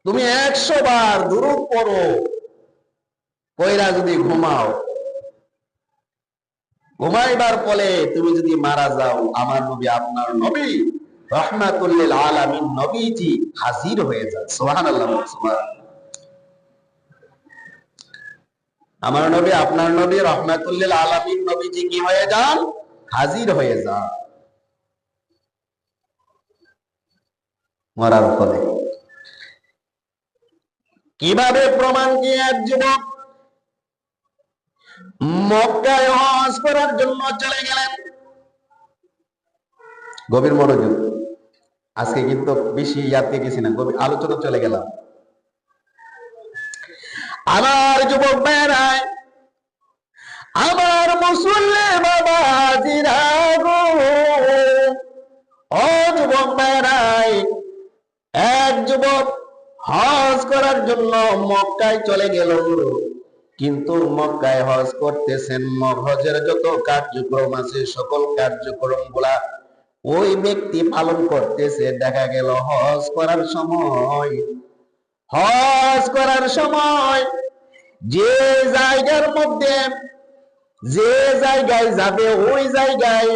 তুমি 100 বার দুরূদ পড়ো, পয়রা যদি ঘুমাও, ঘুমাইবার ফলে তুমি যদি মারা যাও, আমার নবী, আপনার নবী রাহমাতুল লিল আলামিন নবীজি হাজির হয়ে যান। সুবহানাল্লাহ, সুবহানাল্লাহ। আমার নবী, আপনার নবী রাহমাতুল লিল আলামিন নবীজি কি হয়ে যান? হাজির হয়ে যান মরার ফলে। কিভাবে প্রমাণ? কি এক যুবক মক্কায় হজ করার জন্য চলে গেলেন। গভীর মনোযোগ, আজকে কিন্তু বেশি ইয়াতে গেছি না, গভীর আলোচনা চলে গেলাম। আমার যুবক ভাইরাই, আমার মুসল্লি বাবা জিরা গো, ও যুবক ভাইরাই, এক যুবক হজ করার জন্য মক্কায় চলে গেল। কিন্তু মক্কায় হজ করতেছেন, হজের যত কার্যক্রম আছে সকল কার্যক্রম গুলা ওই ব্যক্তি পালন করতেছে। দেখা গেল হজ করার সময় যে জায়গার মধ্যে, যে জায়গায় যাবে ওই জায়গায়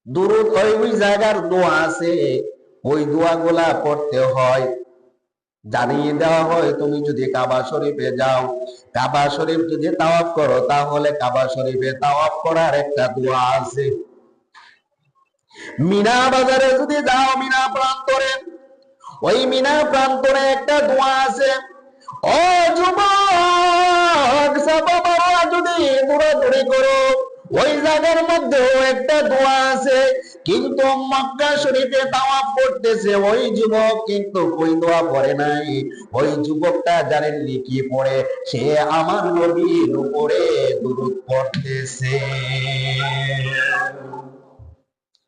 দুরূদ, ওই জায়গার দোয়া আছে, ওই দোয়াগুলা পড়তে হয়। জানিয়ে দেওয়া হয়, তুমি যদি কাবা শরীফে যাও, কাবা শরীফ যদি তাওয়াফ করো, তাহলে কাবা শরীফে তাওয়াফ করার একটা দোয়া আছে। মিনা বাজারে যদি যাও, মিনা প্রান্তরে, ওই মিনা প্রান্তরে একটা দোয়া আছে। ও যুবক, সাফা মারওয়া যদি দৌড়াদৌড়ি করো, ওই জায়গার মধ্যেও একটা দোয়া আছে। কিন্তু মক্কা শরীফে তাওয়াফ করতেছে ওই যুবক কিন্তু ওই দোয়া পড়ে নাই। ওই যুবকটা জানেননি কি পড়ে? সে আমার নবীর উপরে দুরূদ পড়তেছে।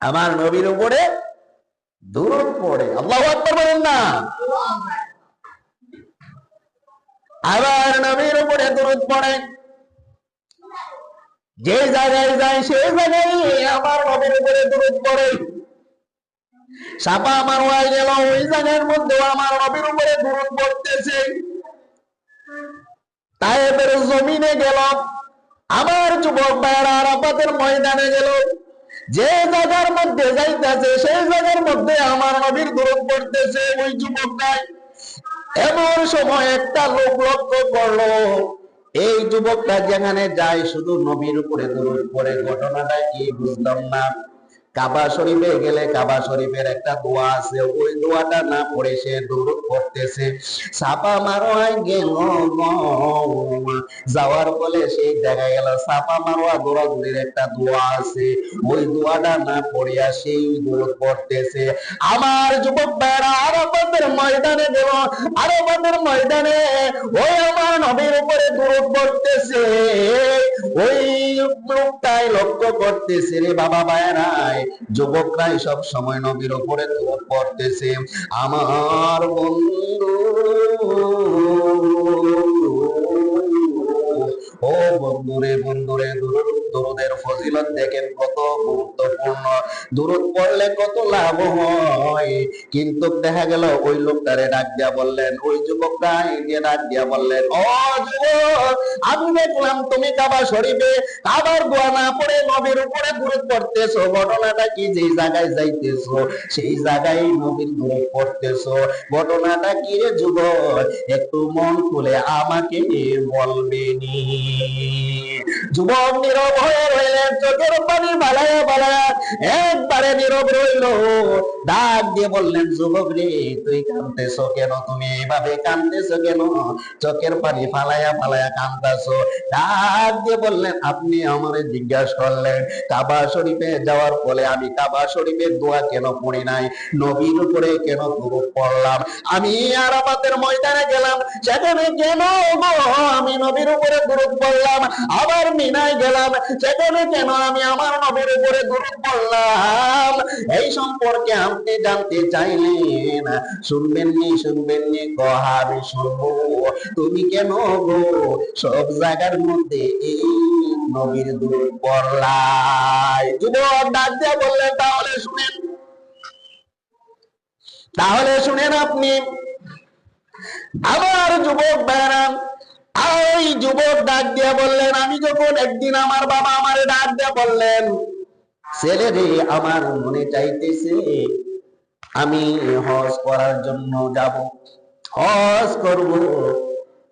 আমার নবীর উপরে দুরূদ পড়ে। আল্লাহু আকবার বলেন না? আবার নবীর উপরে দুরূদ পড়ে। যে জায়গায় যায় সেই জায়গায় আমার নবীর উপরে দুরূদ পড়ে। সাফা মারওয়ায় গেল, ওই জায়গার মধ্যেও আমার নবীর উপরে দুরূদ পড়তেছে। তায়েফের জমিনে গেল, আমার যুবক ভাইরা আরাফাতের ময়দানে গেল, যে জায়গার মধ্যে যাইতেছে সেই জায়গার মধ্যে আমার নবীর দুরূদ পড়তেছে ওই যুবকটাই। এমন সময় একটা লোক লক্ষ্য করলো, এই যুবকটা যেখানে যায় শুধু নবীর উপরে দুরূদ পড়ে। ঘটনাটা কি বুঝলাম না। কাবা শরীফে গেলে কাবা শরীফের একটা দোয়া আছে, ওই দোয়াটা না পড়ে সে দুরূদ পড়তেছে। সাফা মারওয়ায় গেল, যাওয়ার ফলে সেই দেখা গেল সাফা মারওয়া দৌড়াদৌড়ির একটা দোয়া আছে, ওই দোয়াটা না পড়িয়া সেই দুরূদ পড়তেছে। আমার যুবক ভাইরা আরাফাতের ময়দানে গেল, আরাফাতের ময়দানে ওই আমার নবীর উপরে দুরূদ পড়তেছে। ওই লোকটাই লক্ষ্য করতেছে, রে বাবা ভাইরাই, যুবকরাই সব সময় নবীর উপরে দুরূদ পড়তেছে। আমার বন্ধু, ও বন্ধুরে, বন্ধুরে, দুরূদের ফজিলত দেখেন কত গুরুত্বপূর্ণ। দুরূদ পড়লে কত লাভ হয়। কিন্তু দেখা গেল ওই লোকটারে ডাক দিয়া বললেন, ওই যুবকটা দিয়ে ডাক দিয়া বললেন, ও যুবক, আমি দেখলাম তুমি কাবা শরীফে কাবার দোয়া না পড়ে নবীর উপরে দুরূদ পড়তেছো। ঘটনাটা কি? যে জায়গায় যাইতেছো সেই জায়গায় নবীর দুরূদ পড়তেছো। ঘটনাটা কি রে যুবক? একটু মন খুলে আমাকে বলবেনি। যুবক নীরব হয়ে রইলেন, চোখের পানি বালায়া বালায়া একবারে নীরব রইল। ডাক দিয়ে বললেন, যুবক রে, তুই কাঁদতেছো কেন? তুমি এইভাবে কাঁদতেছো কেন? চোখের পানি ফালায়া ফালায়া কাঁদতেছো। ডাক দিয়ে বললেন, আপনি আমারে জিজ্ঞাসা করলেন কাবা শরীফে যাওয়ার ফলে আমি কাবা শরীফের দোয়া কেন পড়ি নাই, নবীর উপরে কেন দুরূদ পড়লাম? আমি আরাফাতের ময়দানে গেলাম, সেখানে কেন আমি নবীর উপরে দুরূদ পড়লাম? আবার মিনায় গেলাম, সেখানে কেন আমি আমার নবীর উপরে দুরূদ পড়লাম? এই সম্পর্কে আপনি জানতে চাইলেন। শুনবেননি কহা আমি শুনবো। তুমি কেন গো সব জায়গার মধ্যে এই নবীর দুরূদ পড়লাই? যুবক ডাক দিয়ে বললেন, তাহলে শুনেন আপনি। আমার যুবক ভাইরা, ওই যুবক ডাক দিয়া বললেন, আমি যখন একদিন আমার বাবা আমারে ডাক দিয়া বললেন, ছেলে রে, আমার মনে চাইতেছে আমি হজ করার জন্য যাব, হজ করব,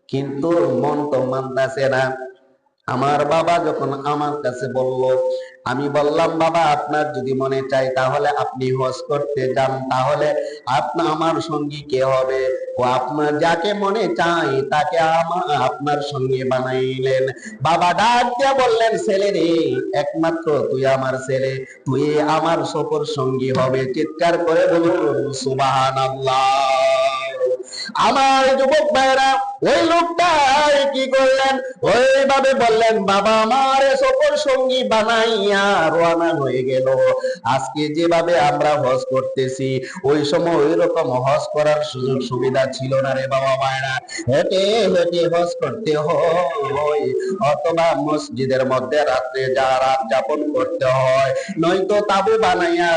কিন্তু মন তো মানতেছে না। আমার বাবা যখন আমার কাছে বলল, আমি বললাম, বাবা আপনার যদি মনে চায় তাহলে আপনি হজ করতে যান, তাহলে আপনার আমার সঙ্গী কে হবে? ও আপনার যাকে মনে চায় তাকে আপনার সঙ্গে বানাইলেন। বাবা ডাক দিয়ে বললেন, ছেলে রে, একমাত্র তুই আমার ছেলে, তুই আমার সফর সঙ্গী হবে। চিৎকার করে বলুন সুবহানাল্লাহ। আমার যুবক ভাইরা, ওই লোকটা কি করলেন, ওইভাবে বললেন, বাবা আমার সফর সঙ্গী বানাইয়া রওনা হয়ে গেল। আজকে যেভাবে আমরা হজ করতেছি, ওই সময় ওই রকম হজ করার সুযোগ সুবিধা ছিল না রে বাবা ভাইরা। হেঁটে হেঁটে হজ করতে হয়, অথবা মসজিদের মধ্যে রাত্রে রাত যাপন করতে হয়, নয়তো তাবু বানাইয়া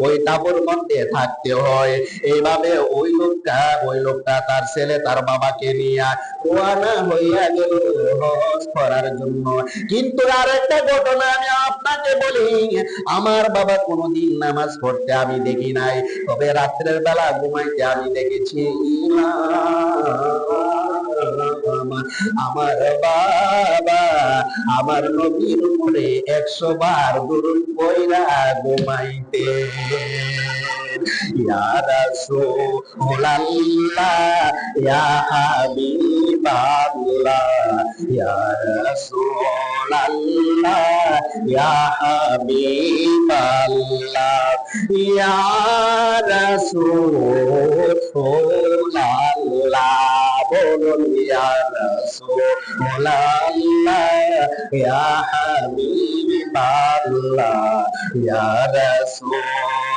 ওই তাবুর মধ্যে থাকতে হয়। এইভাবে ওই লোকটা তার ছেলে তার বাবাকে নিয়ে রওনা হইয়া গেল হজ করার জন্য। কিন্তু আর একটা ঘটনা আমি আপনাকে বলি, আমার বাবা কোনোদিন নামাজ পড়তে আমি দেখি নাই, তবে রাত্রের বেলা ঘুমাইতে আমি দেখেছি। আমার বাবা আমার নবীর উপরে 100 বার দুরূদ পড়া ঘুমাইতে। ইয়া রাসূলুল্লাহ, ইয়া হাবিবাল্লাহ, ইয়া রাসূলুল্লাহ, ইয়া হাবিবাল্লাহ, ইয়া রাসূলুল্লাহ, বলুন ইয়া রাসূলুল্লাহ, ইয়া হাবিবাল্লাহ, ইয়া রাসূলুল্লাহ,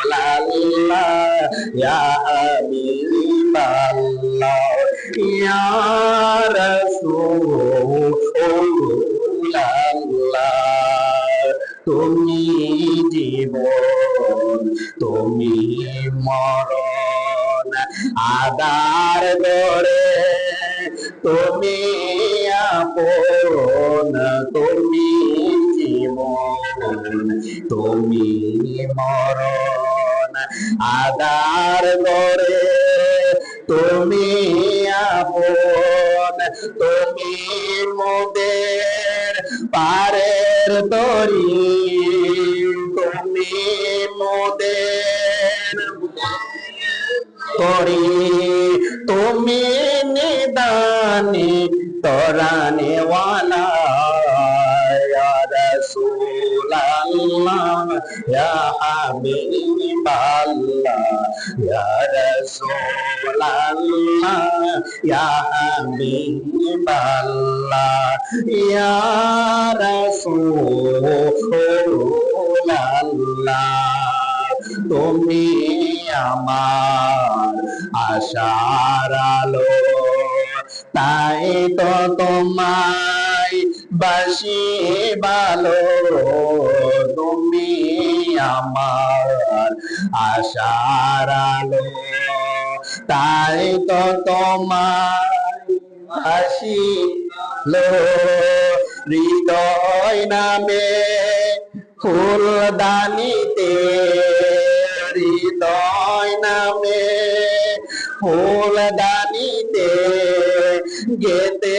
ইয়া হাবিবাল্লাহ, ইয়া রাসূলুল্লাহ। তুমি জীবন, তুমি মরণ, আদার গরে তুমি আপন, তুমি জীবন, তুমি মরণ, আদার গরে তুমি আপন, তুমি মোদের পারের তরি, তুমি মোদের তরি, তুমি নিদানে তরানে ওয়ালা, ইয়া রাসূলুল্লাহ, ইয়া হাবিবাল্লাহ, ইয়া রাসূলুল্লাহ, ইয়া হাবিবাল্লাহ, ইয়া রাসূলুল্লাহ। তুমি আমার আশার আলো, তাই তো তোমায় বাসি ভালো। তুমি আমার আশার আলো, তাই তো তোমায় বাসি লো। হৃদয় নামে ফুলদানিতে, হৃদয় নামে ফুলদানিতে গেতে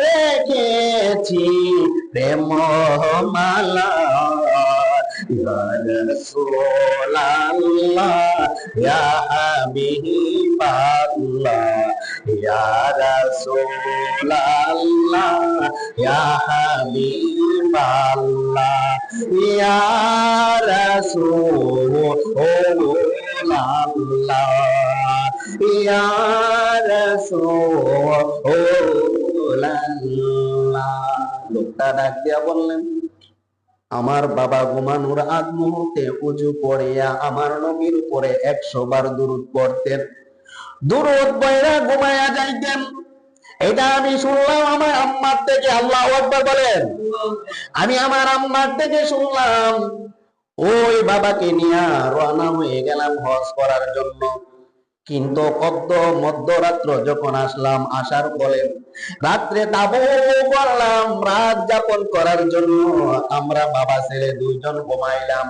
রেখেছি প্রেম মালা। ইয়া রাসূলুল্লাহ, ইয়া হাবিবাল্লাহ, ইয়া রাসূলুল্লাহ, ইয়া হাবিবাল্লাহ, ইয়া রাসূলুল্লাহ, ইয়া রাসূলুল্লাহ। লোকটা ডাক দিয়া বললেন, আমার বাবা ঘুমানোর আগ মুহূর্তে উজু করিয়া আমার নবীর উপরে 100 বার দুরূদ পড়তেন, দুরূদ পড়া ঘুমায়া যাইতেন। এটা আমি শুনলাম আমার আম্মার থেকে। আল্লাহু আকবার বলেন। আমি আমার আম্মার থেকে শুনলাম। ওই বাবাকে নিয়ে রওনা হয়ে গেলাম হজ করার জন্য। কিন্তু কত মধ্যরাত্র যখন আসলাম, আসার ফলে রাত্রে তাবু করলাম রাত যাপন করার জন্য। আমরা বাবা ছেলে দুইজন ঘুমাইলাম।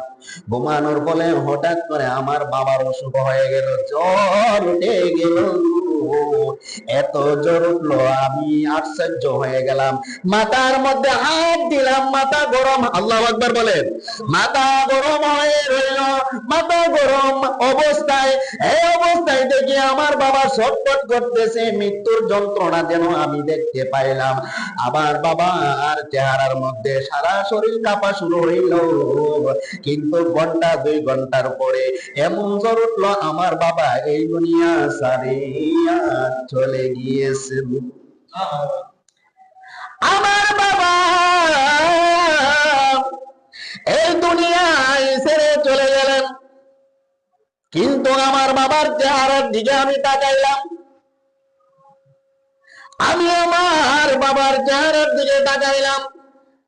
ঘুমানোর ফলে হঠাৎ করে আমার বাবার অসুখ হয়ে গেল, জ্বর উঠে গেল। এত জ্বর উঠলো, আমি আশ্চর্য হয়ে গেলাম। মাথার মধ্যে হাত দিলাম, মাথা গরম। আল্লাহু আকবার বলেন। মাথা গরম হয়ে রইল। মাথা গরম অবস্থায়, এই অবস্থায় দেখি আমার বাবা ছটফট করতেছে, মৃত্যুর যন্ত্রণা যেন আমি দেখতে পাইলাম। আমার বাবার চেহারার মধ্যে সারা শরীর কাঁপা শুরু হইল। কিন্তু ঘন্টা 2 ঘন্টার পরে এমন জ্বর উঠলো, আমার বাবা এই দুনিয়া ছাড়িয়া চলে গিয়েছেন। আমার বাবা এই দুনিয়ায় ছেড়ে চলে গেলেন। কিন্তু আমার বাবার চেহারার দিকে আমি তাকাইলাম। আমি আমার বাবার চেহারার দিকে তাকাইলাম।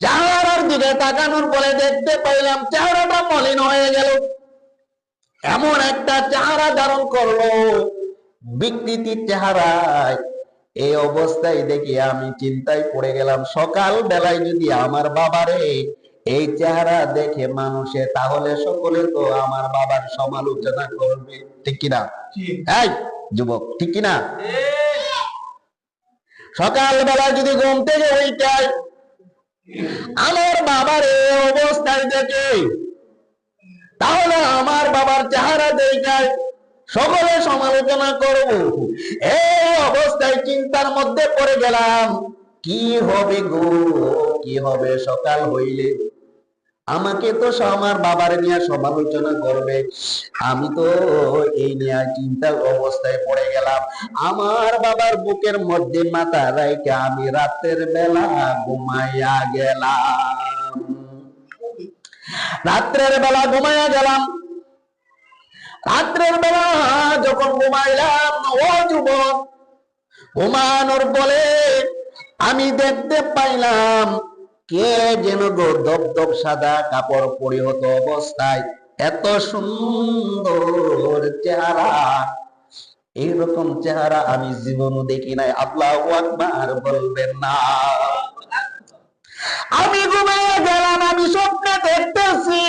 চেহারার দিকে তাকানোর পরে দেখতে পাইলাম চেহারাটা মলিন হয়ে গেল। এমন একটা চেহারা ধারণ করলো, বিকৃতির চেহারায়। এই অবস্থায় দেখি আমি চিন্তায় পড়ে গেলাম, সকাল বেলায় যদি আমার বাবারে এই চেহারা দেখে মানুষে, তাহলে সকলে তো আমার বাবার সমালোচনা করবে, ঠিক কিনা? এই যুবক, ঠিক কিনা? সকাল বেলা যদি ঘুম থেকে উঠায় আমার বাবার এই অবস্থায় দেখে, তাহলে আমার বাবার চেহারা দেখায় সকলে সমালোচনা করব। এই অবস্থায় চিন্তার মধ্যে পড়ে গেলাম, কি হবে গো, কি হবে সকাল হইলে? আমাকে তো আমার বাবার নিয়ে সমালোচনা করবে। আমি তো এই নিয়ে চিন্তার অবস্থায় পড়ে গেলাম। আমার বাবার বুকের মধ্যে মাথা রাইখে আমি রাতের বেলা ঘুমাইয়া গেলাম। রাত্রের বেলা ঘুমাইয়া গেলাম। রাত্রের বেলা যখন ঘুমাইলাম, ও যুবক, ঘুমানোর বলে আমি দেখতে পাইলাম কে যেন গো দপদপ সাদা কাপড় পরিহিত অবস্থায়, এত সুন্দর চেহারা, এইরকম চেহারা আমি জীবনও দেখি নাই। আল্লাহু আকবার বলবেন না? আমি ঘুমিয়ে গেলাম, আমি স্বপ্নে দেখতেছি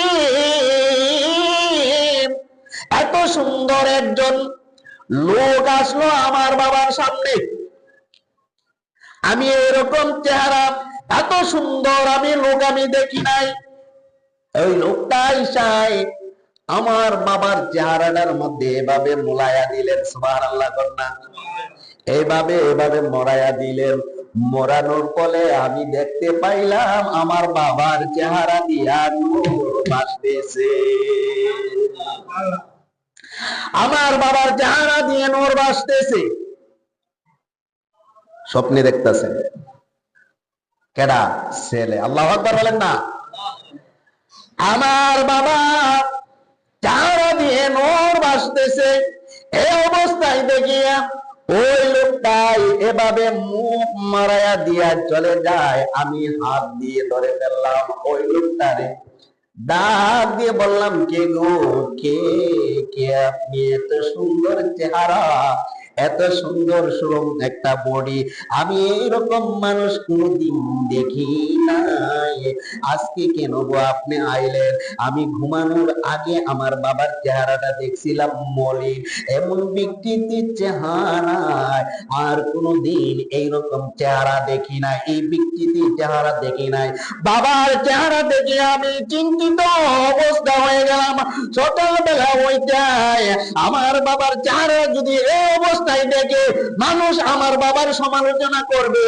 এত সুন্দর একজন লোক আসলো আমার বাবার সামনে। আমি এরকম চেহারা, এত সুন্দর আমি লোক আমি দেখি নাই। ওই লোকটা ইসাই আমার বাবার চেহারাটার মধ্যে এভাবে মোলায়া দিলেন। সুবহানাল্লাহ কন্যা। এভাবে মরাইয়া দিলেন। মরানোর ফলে আমি দেখতে পাইলাম আমার বাবার চেহারা দিয়া নূর ভাসতেছে। আমার বাবার চেহারা দিয়ে নূর ভাসতেছে। স্বপ্নে দেখতেছেন কেডা? ছেলে। আল্লাহু আকবার বলেন না? আমার বাবা চেহারা দিয়ে নূর ভাসতেছে। এই অবস্থায় দেখিয়া ওই লোকটাই এভাবে মুখ মারাইয়া দিয়া চলে যায়। আমি হাত দিয়ে ধরে ফেললাম ওই লোকটারে, ডাক দিয়ে বললাম, কে গো, কে কে আপনি? এত সুন্দর চেহারা, এত সুন্দর সুরম একটা বডি, আমি এইরকম মানুষ কোনদিন দেখি নাই। আজকে কেন গো আপনি আইলেন? আমি ঘুমানোর আগে আমার বাবার চেহারাটা দেখছিলাম মলিন, এমন বিকৃতির চেহারা আর কোনদিন এইরকম চেহারা দেখি নাই, এই বিকৃতির চেহারা দেখি নাই। বাবার চেহারা দেখে আমি চিন্তিত অবস্থা হয়ে গেলাম। সকালবেলা ওইটাই আমার বাবার চেহারা যদি এই অবস্থায় দেখে মানুষ আমার বাবার সমালোচনা করবে,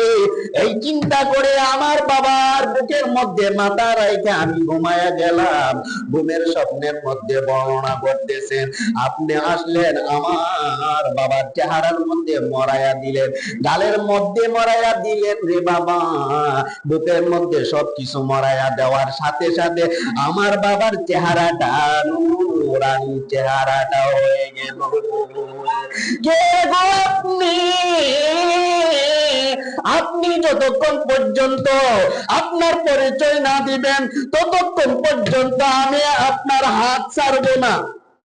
এই চিন্তা করে আমার বাবার বুকের মধ্যে মাথা রাইখে আমি ঘুমায়া গেলাম। ঘুমের স্বপ্নের মধ্যে বর্ণনা করতেছেন, আপনি আসলেন আমার বাবার চেহারার মধ্যে মরাইয়া দিলেন, গালের মধ্যে মরাইয়া দিলেন রে বাবা। বুকের মধ্যে সবকিছু মরাইয়া দেওয়ার সাথে সাথে আমার বাবার চেহারাটা নুরানি চেহারাটা হয়ে গেল। কে গো আপনি? আপনি যতক্ষণ পর্যন্ত আপনার পরিচয় না দিবেন ততক্ষণ পর্যন্ত আমি আপনার হাত ছাড়বো না।